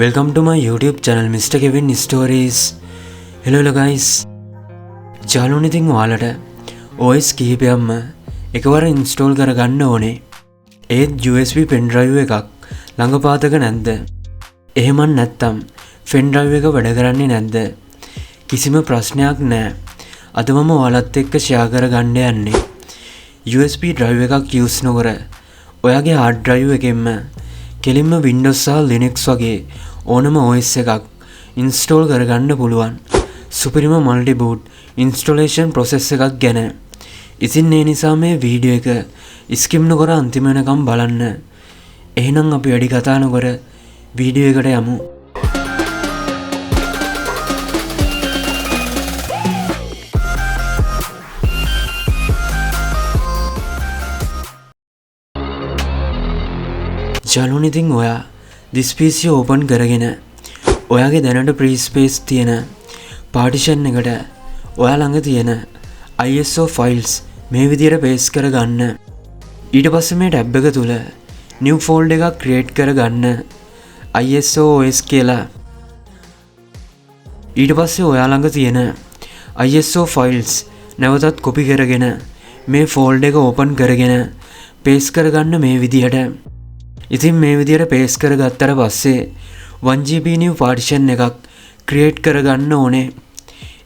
Welcome to my YouTube channel Mr. Kevin Stories. Hello guys. යාළුවනේ ඉතින් ඔයාලට OS කීපයක්ම එකවර install කරගන්න ඕනේ. ඒත් USB pen drive එකක් ළඟපාතක නැද්ද? එහෙම නැත්නම් pen drive එක වැඩ කරන්නේ නැද්ද? කිසිම ප්‍රශ්නයක් නැහැ. අද මම ඔයාලත් එක්ක share කරගන්න යන්නේ USB drive එකක් use නොකර ඔයාගේ hard drive එකෙන්ම කෙලින්ම Windows සහ Linux වගේ ඕනම OS එකක් install කරගන්න පුළුවන් සුපිරිම multi boot installation process එකක් ගැන. ඉතින් ඒ නිසා මේ වීඩියෝ එක skip නොකර අන්තිම වෙනකම් බලන්න. එහෙනම් අපි වැඩි කතා නොකර වීඩියෝ එකට යමු. යාළුවනේ ඉතින් ඔයා this PC open කරගෙන ඔයාගේ දැනට free space තියෙන partition එකට ඔයා ළඟ තියෙන ISO files මේ විදිහට paste කරගන්න. ඊට පස්සේ මේ tab එක තුල new folder එකක් create කරගන්න ISO OS කියලා. ඊට පස්සේ ඔයා ළඟ තියෙන ISO files නැවතත් copy කරගෙන මේ folder එක open කරගෙන paste කරගන්න මේ විදිහට. ඉතින් මේ විදිහට paste කරගත්තට පස්සේ 1GB new partition එකක් create කරගන්න ඕනේ.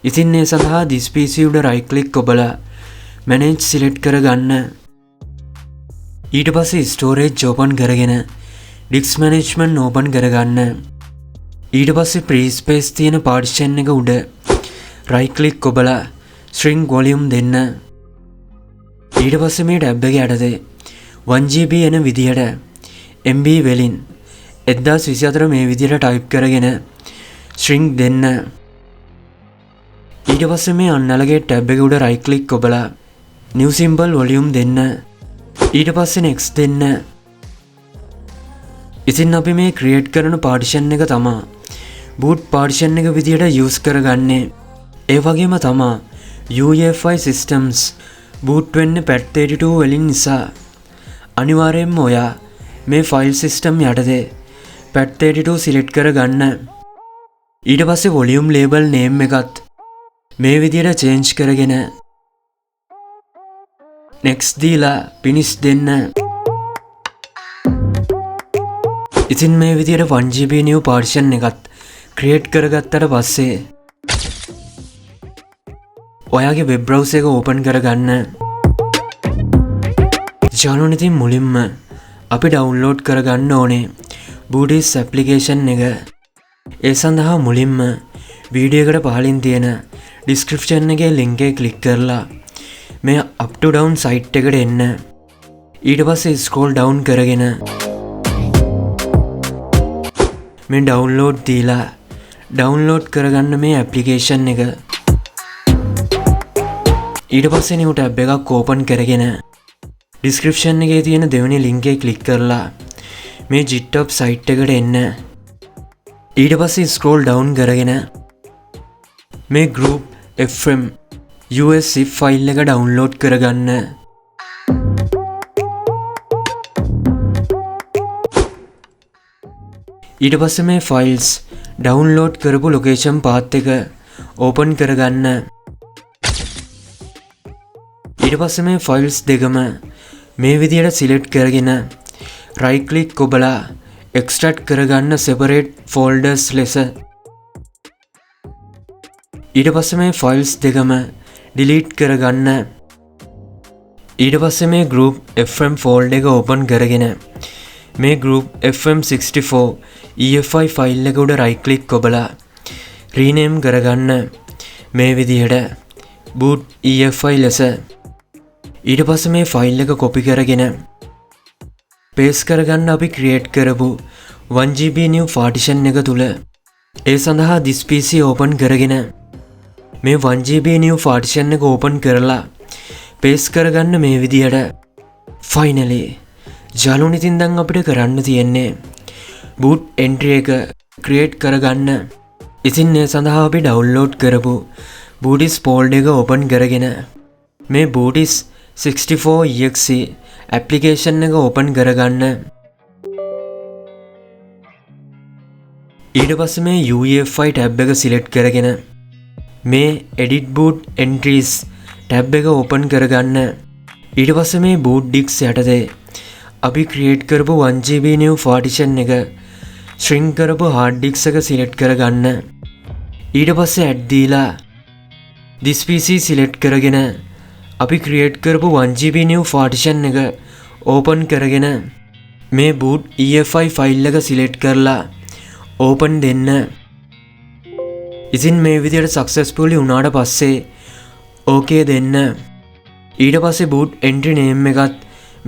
ඉතින් ඒ සඳහා this PC උඩ right click ඔබලා manage select කරගන්න. ඊට පස්සේ storage open කරගෙන disk management open කරගන්න. ඊට පස්සේ free space තියෙන partition එක උඩ right click ඔබලා shrink volume දෙන්න. ඊට පස්සේ මේ tab එක යටතේ 1GB එන විදිහට MB වලින් 1024 මේ විදිහට type කරගෙන shrink දෙන්න. ඊට පස්සේ මේ unallocate tab එක උඩ right click ඔබලා new symbol volume දෙන්න. ඊට පස්සේ next දෙන්න. ඉතින් අපි මේ create කරන partition එක තමයි boot partition එක විදිහට use කරගන්නේ. ඒ වගේම තමයි UEFI systems boot වෙන්නේ FAT32 වලින් නිසා අනිවාර්යයෙන්ම ඔයා මේ file system යටතේ FAT32 select කරගන්න. ඊට පස්සේ volume label name එකත් මේ විදිහට change කරගෙන next දීලා finish දෙන්න. ඉතින් මේ විදිහට 1GB new partition එකත් create කරගත්තට පස්සේ ඔයාගේ web browser එක open කරගන්න. යාළුවනේ ඉතින් මුලින්ම අපි download කරගන්න ඕනේ Booties application එක. ඒ සඳහා මුලින්ම වීඩියෝ එකට පහලින් තියෙන description එකේ link එක click කරලා මේ up to down site එකට එන්න. ඊට පස්සේ scroll down කරගෙන මේ download දීලා download කරගන්න මේ application එක. ඊට පස්සේ new tab එකක් open කරගෙන description එකේ තියෙන දෙවෙනි link එක click කරලා මේ GitHub site එකට එන්න. ඊට පස්සේ scroll down කරගෙන මේ group fm US zip file එක download කරගන්න. ඊට පස්සේ මේ files download කරපු location path එක open කරගන්න. ඊට පස්සේ මේ files දෙකම මේ විදිහට select කරගෙන right click ඔබලා extract කරගන්න separate folders ලෙස. ඊට පස්සේ මේ files දෙකම delete කරගන්න. ඊට පස්සේ මේ group fm folder එක open කරගෙන මේ group fm64 EFI file එක උඩ right click ඔබලා rename කරගන්න මේ විදිහට boot EFI ලෙස. ඊට පස්සේ මේ file එක copy කරගෙන paste කරගන්න අපි create කරපු 1GB new partition එක තුල. ඒ සඳහා this PC open කරගෙන මේ 1GB new partition එක open කරලා paste කරගන්න මේ විදිහට. finally යාළුවනේ ඉතින් දැන් අපිට කරන්න තියෙන්නේ boot entry එක create කරගන්න. ඉතින් ඒ සඳහා අපි download කරපු Booties folder එක open කරගෙන මේ Booties 64exe application එක open කරගන්න. ඊට පස්සේ මේ UEFI ටැබ් එක සිලෙක්ට් කරගෙන මේ edit boot entries ටැබ් එක ඕපන් කරගන්න. ඊට පස්සේ මේ boot disk යටතේ අපි ක්‍රියේට් කරපු 1GB new partition එක shrink කරපු hard disk එක සිලෙක්ට් කරගන්න. ඊට පස්සේ add දීලා this PC සිලෙක්ට් කරගෙන අපි ක්‍රියේට් කරපු 1GB new partition එක ඕපන් කරගෙන මේ boot EFI ෆයිල් එක සිලෙක්ට් කරලා ඕපන් දෙන්න. ඉතින් මේ විදිහට successfully වුණාට පස්සේ okay දෙන්න. ඊට පස්සේ boot entry name එකත්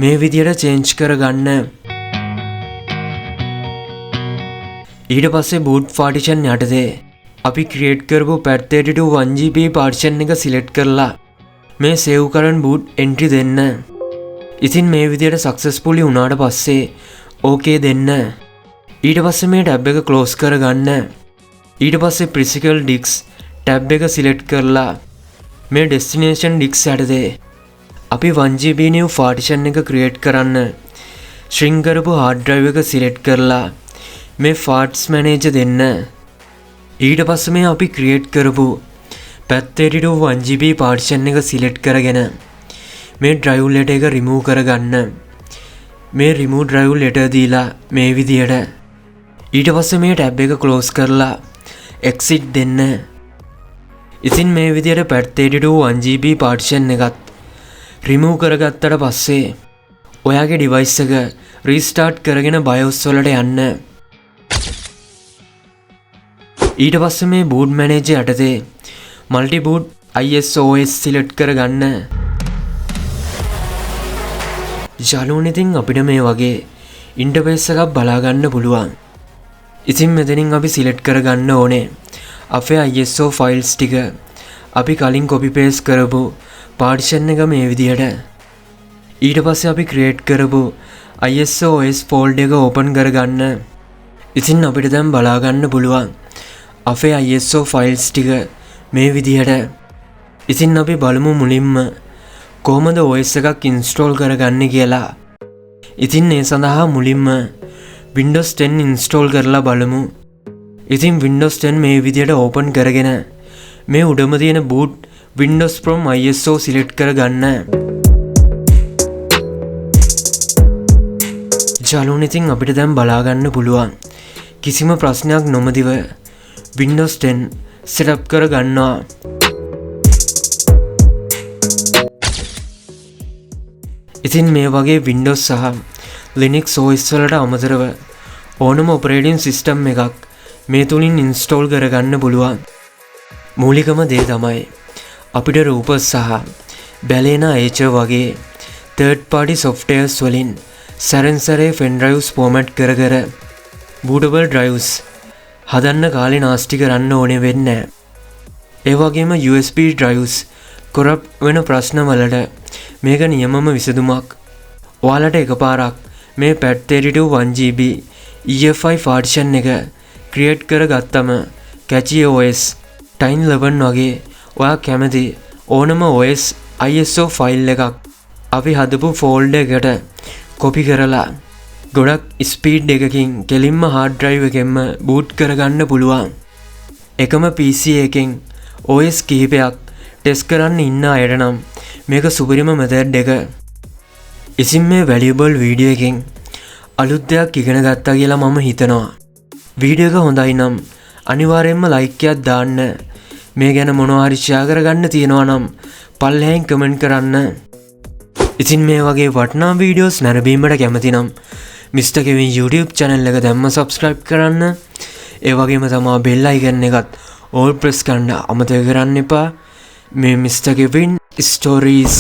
මේ විදිහට change කරගන්න. ඊට පස්සේ boot partition යටතේ අපි create කරපු pad32 1GB partition එක select කරලා මේ save current boot entry දෙන්න. ඉතින් මේ විදිහට successfully වුණාට පස්සේ okay දෙන්න. ඊට පස්සේ මේ tab එක close කරගන්න. ඊට පස්සේ physical disk tab එක select කරලා මේ destination disk යටතේ අපි 1GB new partition එක create කරන්න shrink කරපු hard drive එක select කරලා මේ parts manager දෙන්න. ඊට පස්සේ මේ අපි create කරපු pad32 1GB partition එක select කරගෙන මේ drive letter එක remove කරගන්න. මේ remove drive letter දීලා මේ විදියට. ඊට පස්සේ මේ tab එක close කරලා exit දෙන්න. ඉතින් මේ විදියට pad32 1GB partition එකත් remove කරගත්තට පස්සේ ඔයාගේ device එක restart කරගෙන BIOS වලට යන්න. ඊට පස්සේ මේ boot manager යටතේ multi boot ISOS select කරගන්න. යාළුවනේ ඉතින් අපිට මේ වගේ interface එකක් බලා ගන්න පුළුවන්. ඉතින් මෙතනින් අපි select කරගන්න ඕනේ අපේ ISO files ටික අපි කලින් copy paste කරපු partition එක මේ විදියට. ඊට පස්සේ අපි create කරපු ISOS folder එක open කරගන්න. ඉතින් අපිට දැන් බලා ගන්න පුළුවන් අපේ ISO files ටික මේ විදියට. ඉතින් අපි බලමු මුලින්ම කොහොමද OS එකක් install කරගන්නේ කියලා. ඉතින් ඒ සඳහා මුලින්ම Windows 10 install කරලා බලමු. ඉතින් Windows 10 මේ විදියට open කරගෙන මේ උඩම තියෙන boot Windows from ISO select කරගන්න. යාළුවනේ ඉතින් අපිට දැන් බලා ගන්න පුළුවන් කිසිම ප්‍රශ්නයක් නොමැතිව Windows 10 setup කරගන්නවා. ඉතින් මේ වගේ Windows සහ Linux OS වලට අමතරව ඕනම operating system එකක් මේ තුලින් install කරගන්න පුළුවන්. මූලිකම දේ තමයි අපිට Rupus සහ Balena H වගේ third party softwares වලින් සැරෙන් සැරේ pen drives format කර bootable drives හදන්න කාලේ නාස්ති කරන්න ඕනේ වෙන්නේ. ඒ වගේම USB drives corrupt වෙන ප්‍රශ්න වලට මේක නියමම විසඳුමක්. ඔයාලට එකපාරක් මේ pad32 1GB EFI partition එක create කරගත්තම catchy OS 1011 වගේ ඔයා කැමති ඕනම OS ISO file එකක් අපි හදපු folder එකට copy කරලා ගොඩක් ස්පීඩ් එකකින් කෙලින්ම hard drive එකෙන්ම boot කරගන්න පුළුවන්. එකම PC එකෙන් OS කිහිපයක් test කරන්න ඉන්න අයට නම් මේක සුපිරිම method එක. ඉතින් මේ valuable video එකෙන් අලුත් දෙයක් ඉගෙන ගත්තා කියලා මම හිතනවා. වීඩියෝ එක හොඳයි නම් අනිවාර්යයෙන්ම like එකක් දාන්න. මේ ගැන මොනවා හරි share කරගන්න තියෙනවා නම් පල්ලෙහෙන් comment කරන්න. ඉතින් මේ වගේ වටිනා වීඩියෝස් නැරඹීමට කැමති නම් Mr. Kevin YouTube channel එක දැම්ම subscribe කරන්න. ඒ වගේම තමයි bell icon එකත් all press කරන්න අමතක කරන්න එපා. මේ Mr. Kevin Stories